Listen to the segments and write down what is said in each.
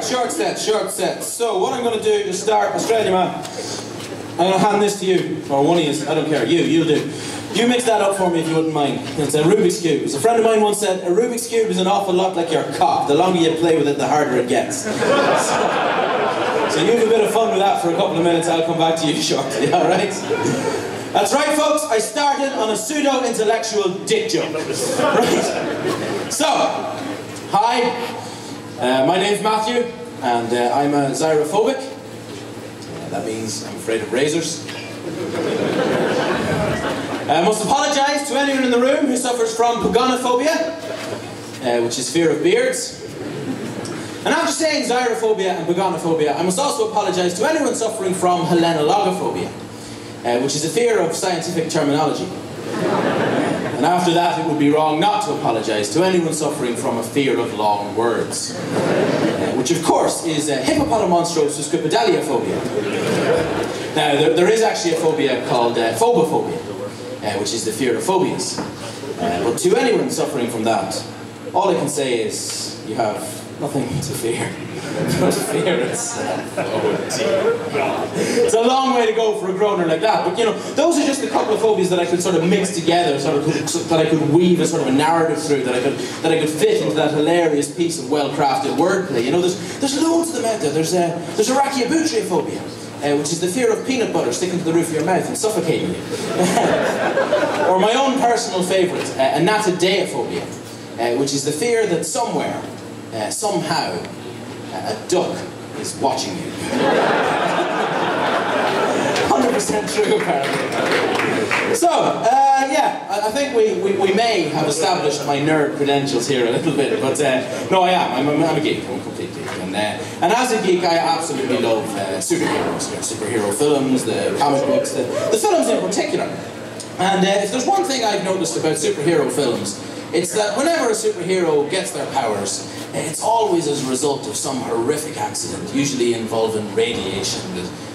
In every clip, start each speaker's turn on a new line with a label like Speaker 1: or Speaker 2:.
Speaker 1: short set. So what I'm going to do to start, Australia man, I'm going to hand this to you, or one of you, I don't care, you'll do. You mix that up for me if you wouldn't mind. It's a Rubik's Cube. As a friend of mine once said, a Rubik's Cube is an awful lot like your cock. The longer you play with it, the harder it gets. So you have a bit of fun with that for a couple of minutes, I'll come back to you shortly, alright? That's right folks, I started on a pseudo-intellectual dick joke. Right? So, hi, my name's Matthew, and I'm a xyrophobic. That means I'm afraid of razors. I must apologise to anyone in the room who suffers from pogonophobia, which is fear of beards. And after saying xyrophobia and pogonophobia, I must also apologise to anyone suffering from helenologophobia, which is a fear of scientific terminology. And after that, it would be wrong not to apologise to anyone suffering from a fear of long words, which of course is hippopotamonstrosusquipedaliophobia. Now, there is actually a phobia called phobophobia, which is the fear of phobias. But to anyone suffering from that, all I can say is you have nothing to fear. But fear itself. Oh dear God. It's a long way to go for a groaner like that, but you know, those are just a couple of phobias that I could sort of mix together, that I could weave a sort of a narrative through, that I could fit into that hilarious piece of well-crafted wordplay. You know, there's loads of them out there. There's arachiobutyrophobia, which is the fear of peanut butter sticking to the roof of your mouth and suffocating you. Or my own personal favourite, anatideophobia, which is the fear that somewhere, somehow, a duck is watching you. 100% true, apparently. So, yeah, I think we may have established my nerd credentials here a little bit, but no, I am. I'm a geek. I'm a complete geek. And as a geek, I absolutely love superheroes, superhero films, the comic books, the films in particular. And if there's one thing I've noticed about superhero films, it's that whenever a superhero gets their powers, it's always as a result of some horrific accident, usually involving radiation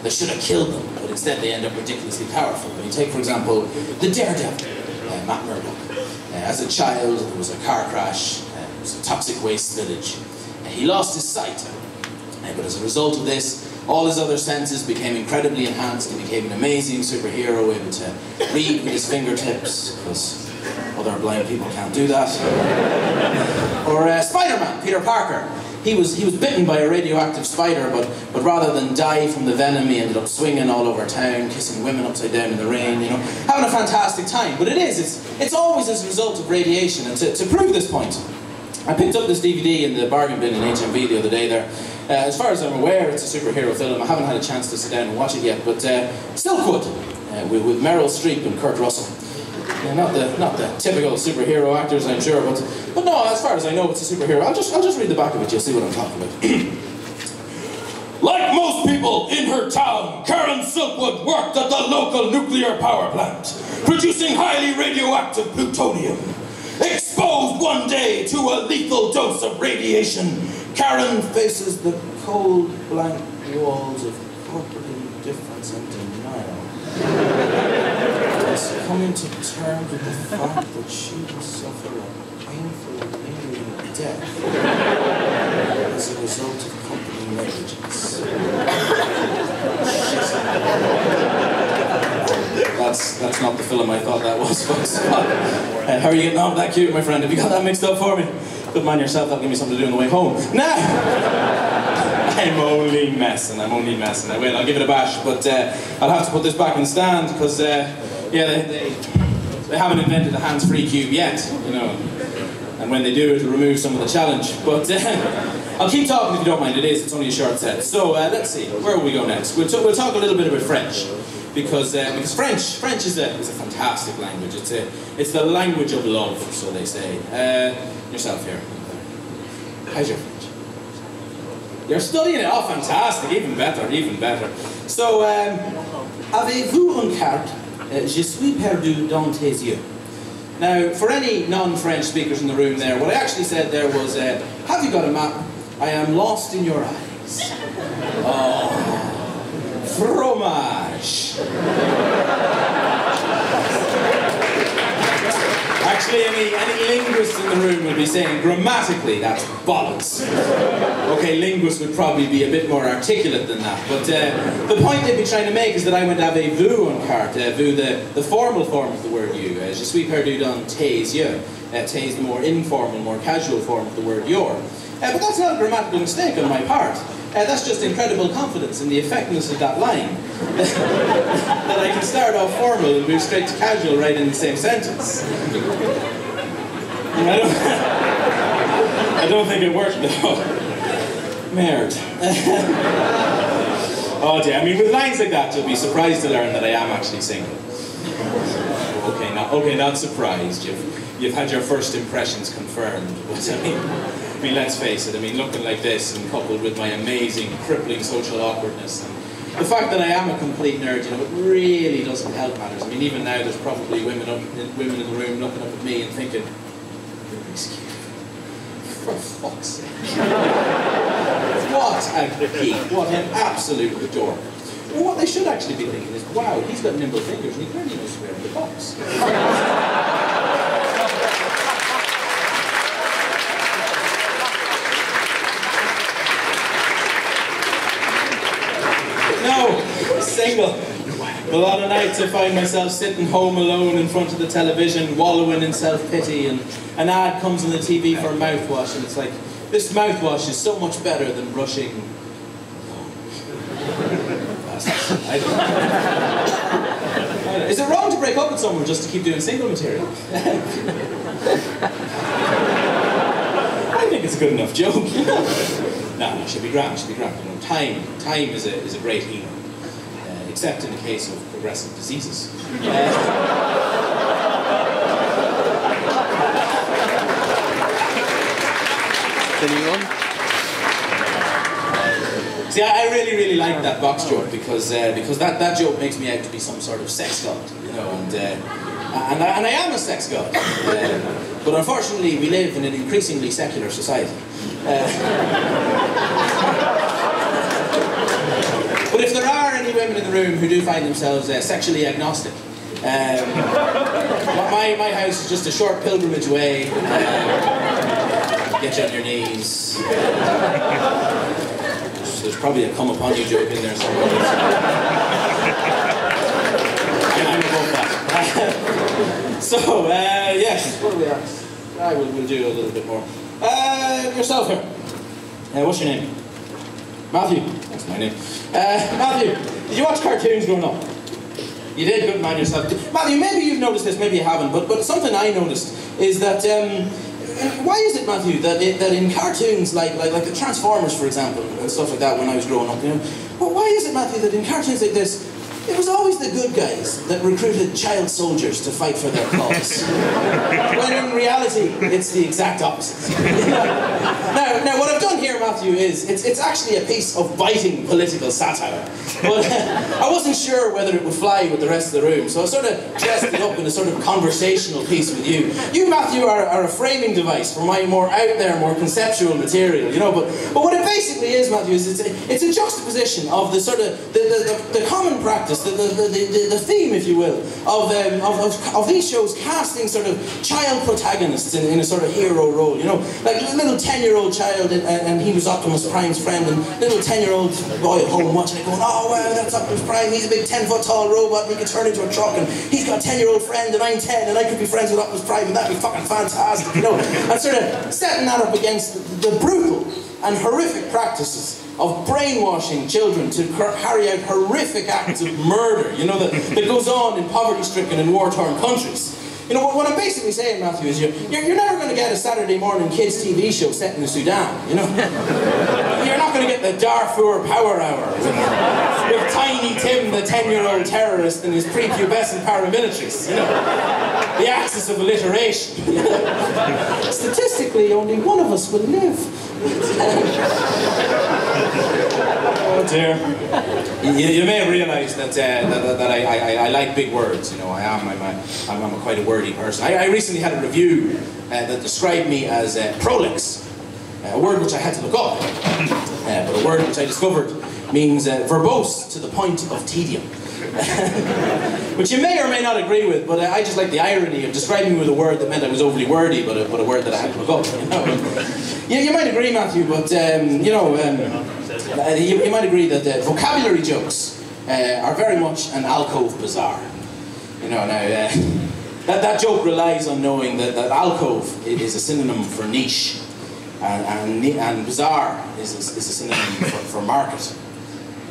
Speaker 1: that should have killed them, but instead they end up ridiculously powerful. When you take, for example, the Daredevil, Matt Murdock. As a child, there was a car crash, it was a toxic waste village. He lost his sight, but as a result of this, all his other senses became incredibly enhanced. He became an amazing superhero, able to read with his fingertips, because other blind people can't do that. Or Spider-Man, Peter Parker. He was bitten by a radioactive spider, but rather than die from the venom, he ended up swinging all over town, kissing women upside down in the rain, you know, having a fantastic time. But it's always as a result of radiation. And to prove this point, I picked up this DVD in the bargain bin in HMV the other day there. As far as I'm aware, it's a superhero film. I haven't had a chance to sit down and watch it yet, but still good. With Meryl Streep and Kurt Russell. Yeah, not the typical superhero actors, I'm sure, but no, as far as I know, it's a superhero. I'll just read the back of it, you'll see what I'm talking about. Like most people in her town, Karen Silkwood worked at the local nuclear power plant, producing highly radioactive plutonium. Exposed one day to a lethal dose of radiation, Karen faces the cold, blank walls of corporate indifference and denial. Coming to terms with the fact that she will suffer a painful, lingering death as a result of company negligence. That's not the film I thought that was, folks. How are you getting on with that cute, my friend? Have you got that mixed up for me? Good man yourself, that'll give me something to do on the way home. Nah! I'm only messing. I will, I'll give it a bash, but I'll have to put this back in the stand, because yeah, they haven't invented a hands-free cube yet, you know, and when they do, it'll remove some of the challenge. But I'll keep talking if you don't mind. It's only a short set. So let's see, where will we go next? We'll talk a little bit about French, because French is a fantastic language. It's the language of love, so they say. Yourself here. How's your French? You're studying it. Oh, fantastic! Even better. So, avez-vous une carte? Je suis perdu dans tes yeux. Now, for any non-French speakers in the room there, what I actually said there was, have you got a map? I am lost in your eyes. Oh, fromage. Actually, any linguist in the room would be saying grammatically that's bollocks. Okay, linguists would probably be a bit more articulate than that. But the point they'd be trying to make is that I went avez-vous on carte. Vous, the formal form of the word you. Je suis perdu dans tes yeux. Tes the more informal, more casual form of the word your. But that's not a grammatical mistake on my part. That's just incredible confidence in the effectiveness of that line. That I can start off formal and move straight to casual right in the same sentence. I don't think it worked though. Merde. Oh dear, I mean with lines like that you'll be surprised to learn that I am actually single. Okay, not surprised. You've had your first impressions confirmed, but I mean, let's face it, looking like this and coupled with my amazing, crippling social awkwardness, and the fact that I am a complete nerd, it really doesn't help matters. Even now there's probably women in the room looking up at me and thinking, excuse me, for fuck's sake. What a geek, what an absolute dork. Well, what they should actually be thinking is, wow, he's got nimble fingers and he clearly knows where the box. No, single. A lot of nights I find myself sitting home alone in front of the television, wallowing in self-pity, and an ad comes on the TV for mouthwash, and it's like, this mouthwash is so much better than brushing. I don't know. Is it wrong to break up with someone just to keep doing single material? I think it's a good enough joke. No, should be grand, should be grand. Time is a great healer, except in the case of progressive diseases. See, I really like that box joke because that joke makes me out to be some sort of sex god, and I am a sex god, but unfortunately we live in an increasingly secular society. But if there are any women in the room who do find themselves sexually agnostic, my house is just a short pilgrimage away. Get you on your knees. There's probably a come upon you joke in there somewhere. I'm above that. So, yes, what are we at? We'll do a little bit more. Yourself here. What's your name? Matthew. That's my name. Matthew, did you watch cartoons growing up? You did? Good man yourself. Matthew, maybe you've noticed this, maybe you haven't, but something I noticed is that, why is it, Matthew, that in cartoons like the Transformers, for example, and stuff like that when I was growing up, well, why is it, Matthew, that in cartoons like this, it was always the good guys that recruited child soldiers to fight for their cause. When in reality, it's the exact opposite. Now, what I've done here, Matthew, is it's actually a piece of biting political satire. But I wasn't sure whether it would fly with the rest of the room, so I sort of dressed it up in a sort of conversational piece with you. You, Matthew, are a framing device for my more out there, more conceptual material, But what it basically is, Matthew, is it's a juxtaposition of the sort of the common practice. The theme, if you will, of these shows casting sort of child protagonists in a sort of hero role, like a little 10-year-old child and he was Optimus Prime's friend, and little 10-year-old boy at home watching it going, oh wow, that's Optimus Prime, he's a big 10-foot tall robot and he can turn into a truck, and he's got a 10-year-old friend and I'm 10 and I could be friends with Optimus Prime and that'd be fucking fantastic, and sort of setting that up against the brutal and horrific practices of brainwashing children to carry out horrific acts of murder, that goes on in poverty-stricken and war-torn countries. What I'm basically saying, Matthew, is you're never going to get a Saturday morning kids TV show set in the Sudan, You're not going to get the Darfur Power Hour with Tiny Tim, the 10-year-old terrorist, and his prepubescent paramilitaries, The axis of alliteration. Statistically, only one of us will live. Oh dear. You may have realised that I like big words. I'm quite a wordy person. I recently had a review that described me as prolix, a word which I had to look up, but a word which I discovered means verbose to the point of tedium. which you may or may not agree with, but I just like the irony of describing me with a word that meant I was overly wordy, but a word that I had to look up. You know? You might agree, Matthew, but you might agree that vocabulary jokes are very much an alcove bazaar. You know, now that joke relies on knowing that alcove is a synonym for niche, and bazaar is a synonym for market.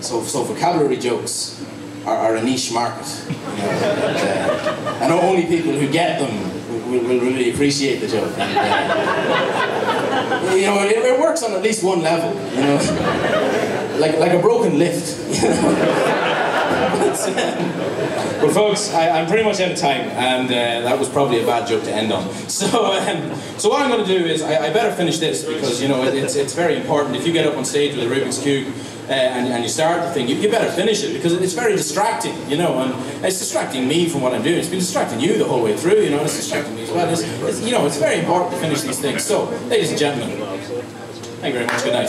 Speaker 1: So vocabulary jokes are a niche market, you know, and only people who get them will really appreciate the joke. And, you know, it works on at least one level, you know, like a broken lift. You know? But folks, I'm pretty much out of time, and that was probably a bad joke to end on. So what I'm going to do is I better finish this, because you know it's very important. If you get up on stage with a Rubik's Cube and you start the thing, you better finish it, because it's very distracting, you know, and it's distracting me from what I'm doing. It's been distracting you the whole way through, you know, and it's distracting me as well. You know, it's very important to finish these things. So, ladies and gentlemen, thank you very much. Good night.